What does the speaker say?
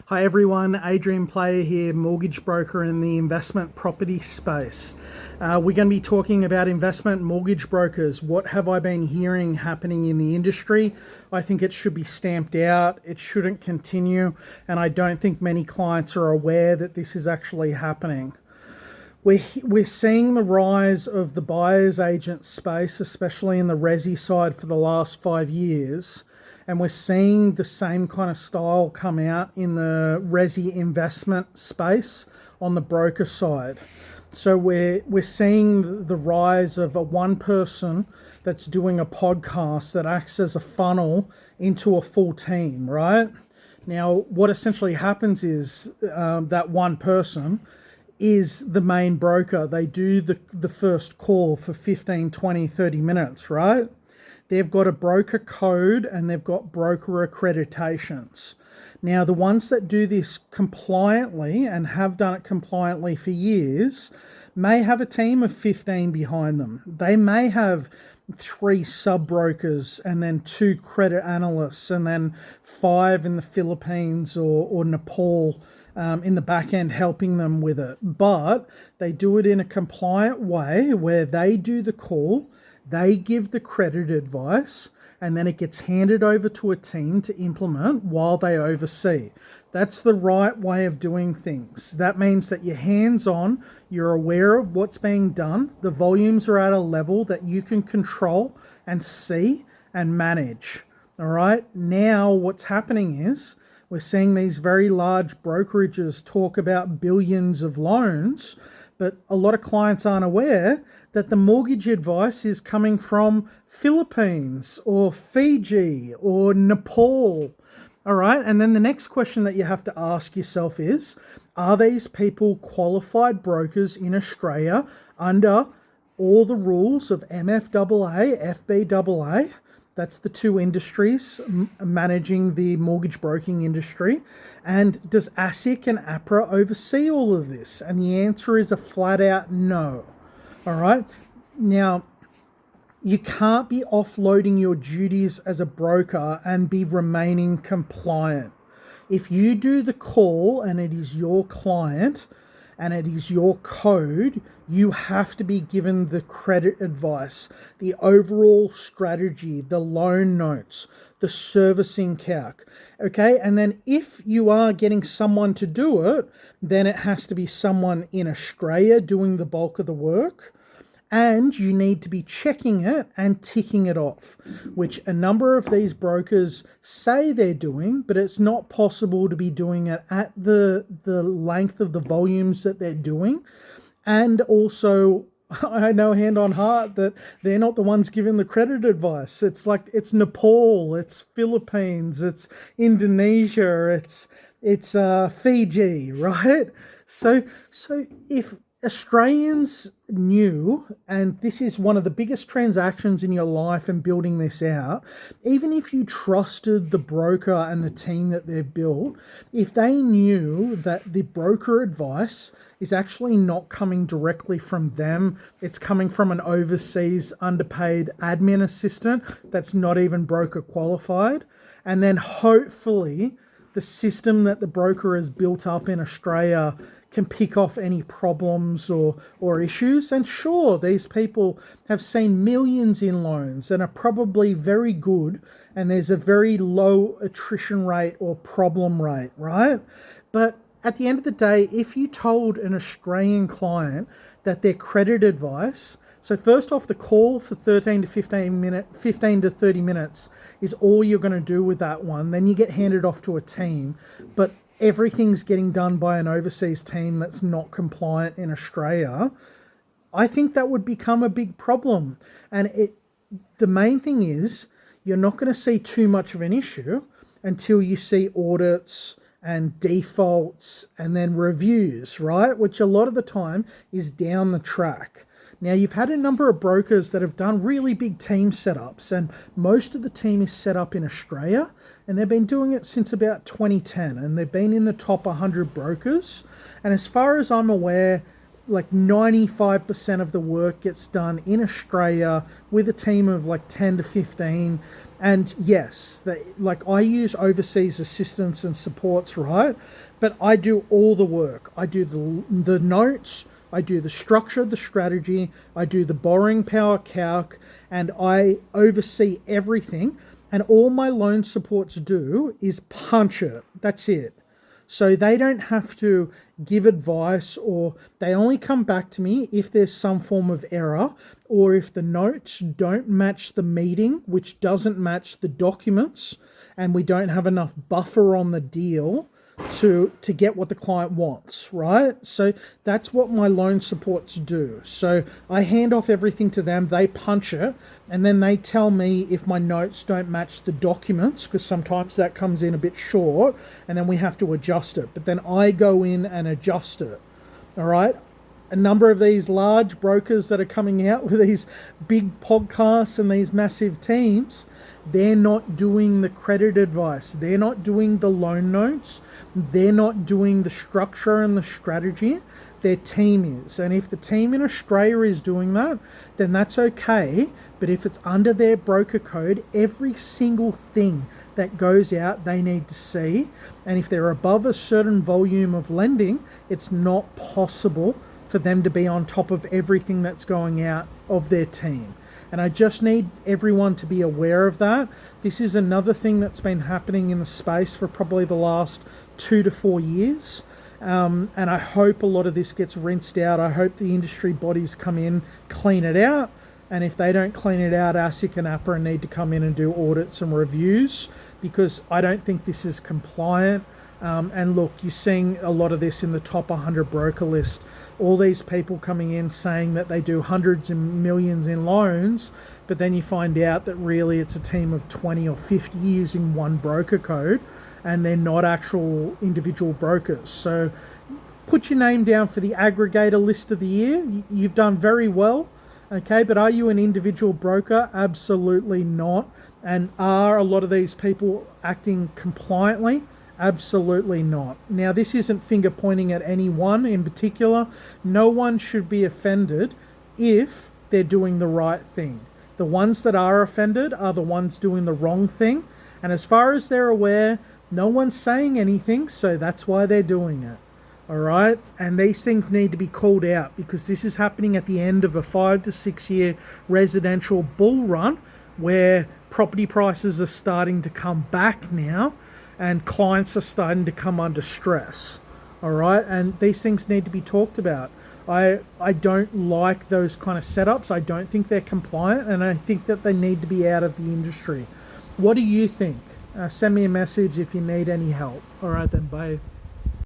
Hi everyone, Adrian Player here, mortgage broker in the investment property space. We're going to be talking about investment mortgage brokers. What have I been hearing happening in the industry? I think it should be stamped out, it shouldn't continue, and I don't think many clients are aware that this is actually happening. We're seeing the rise of the buyer's agent space, especially in the resi side for the last 5 years. And we're seeing the same kind of style come out in the resi investment space on the broker side. So we're seeing the rise of a one person that's doing a podcast that acts as a funnel into a full team, right? Now, what essentially happens is that one person is the main broker. They do the first call for 15, 20, 30 minutes, right? They've got a broker code and they've got broker accreditations. Now, the ones that do this compliantly and have done it compliantly for years may have a team of 15 behind them. They may have 3 sub-brokers and then 2 credit analysts and then 5 in the Philippines or Nepal in the back end helping them with it. But they do it in a compliant way where they do the call, they give the credit advice, and then it gets handed over to a team to implement while they oversee. That's the right way of doing things. That means that you're hands-on, you're aware of what's being done, the volumes are at a level that you can control and see and manage. All right, now what's happening is we're seeing these very large brokerages talk about billions of loans, but a lot of clients aren't aware that the mortgage advice is coming from Philippines or Fiji or Nepal. All right, and then the next question that you have to ask yourself is, are these people qualified brokers in Australia under all the rules of MFAA, FBAA? That's the 2 industries managing the mortgage broking industry. And does ASIC and APRA oversee all of this? And the answer is a flat out no. All right. Now, you can't be offloading your duties as a broker and be remaining compliant. If you do the call and it is your client and it is your code, you have to be given the credit advice, the overall strategy, the loan notes, the servicing calc. Okay, and then if you are getting someone to do it, then it has to be someone in Australia doing the bulk of the work. And you need to be checking it and ticking it off, which a number of these brokers say they're doing, but it's not possible to be doing it at the length of the volumes that they're doing. And also, I know hand on heart that they're not the ones giving the credit advice. It's like it's Nepal, it's Philippines, it's Indonesia, it's Fiji, right? So if Australians knew, and this is one of the biggest transactions in your life and building this out, even if you trusted the broker and the team that they've built, if they knew that the broker advice is actually not coming directly from them, it's coming from an overseas underpaid admin assistant that's not even broker qualified, and then hopefully the system that the broker has built up in Australia can pick off any problems or issues. And sure, these people have seen millions in loans and are probably very good, and there's a very low attrition rate or problem rate, right? But at the end of the day, if you told an Australian client that their credit advice, so first off, the call for 15 to 30 minutes is all you're going to do with that one. Then you get handed off to a team, but everything's getting done by an overseas team that's not compliant in Australia. I think that would become a big problem. And the main thing is you're not going to see too much of an issue until you see audits and defaults and then reviews, right? Which a lot of the time is down the track. Now, you've had a number of brokers that have done really big team setups, and most of the team is set up in Australia, and they've been doing it since about 2010, and they've been in the top 100 brokers. And as far as I'm aware, like 95% of the work gets done in Australia with a team of like 10 to 15, And yes, like I use overseas assistance and supports, right? But I do all the work. I do the notes, I do the structure, the strategy, I do the borrowing power calc, and I oversee everything. And all my loan supports do is punch it. That's it. So they don't have to give advice, or they only come back to me if there's some form of error, or if the notes don't match the meeting, which doesn't match the documents, and we don't have enough buffer on the deal to get what the client wants, right? So that's what my loan supports do. So I hand off everything to them, they punch it, and then they tell me if my notes don't match the documents, because sometimes that comes in a bit short, and then we have to adjust it. But then I go in and adjust it, all right? A number of these large brokers that are coming out with these big podcasts and these massive teams, they're not doing the credit advice. They're not doing the loan notes. They're not doing the structure and the strategy. Their team is. And if the team in Australia is doing that, then that's okay. But if it's under their broker code, every single thing that goes out, they need to see. And if they're above a certain volume of lending, it's not possible for them to be on top of everything that's going out of their team. And I just need everyone to be aware of that. This is another thing that's been happening in the space for probably the last 2 to 4 years. And I hope a lot of this gets rinsed out. I hope the industry bodies come in, clean it out. And if they don't clean it out, ASIC and APRA need to come in and do audits and reviews, because I don't think this is compliant. And look, you're seeing a lot of this in the top 100 broker list. All these people coming in saying that they do hundreds of millions in loans, but then you find out that really it's a team of 20 or 50 using one broker code, and they're not actual individual brokers. So put your name down for the aggregator list of the year. You've done very well, okay, but are you an individual broker? Absolutely not. And are a lot of these people acting compliantly? Absolutely not. Now, this isn't finger pointing at anyone in particular. No one should be offended if they're doing the right thing. The ones that are offended are the ones doing the wrong thing. And as far as they're aware, no one's saying anything, so that's why they're doing it. All right? And these things need to be called out, because this is happening at the end of a 5 to 6 year residential bull run where property prices are starting to come back now, and clients are starting to come under stress, all right? And these things need to be talked about. I don't like those kind of setups. I don't think they're compliant, and I think that they need to be out of the industry. What do you think? Send me a message if you need any help. All right then, bye.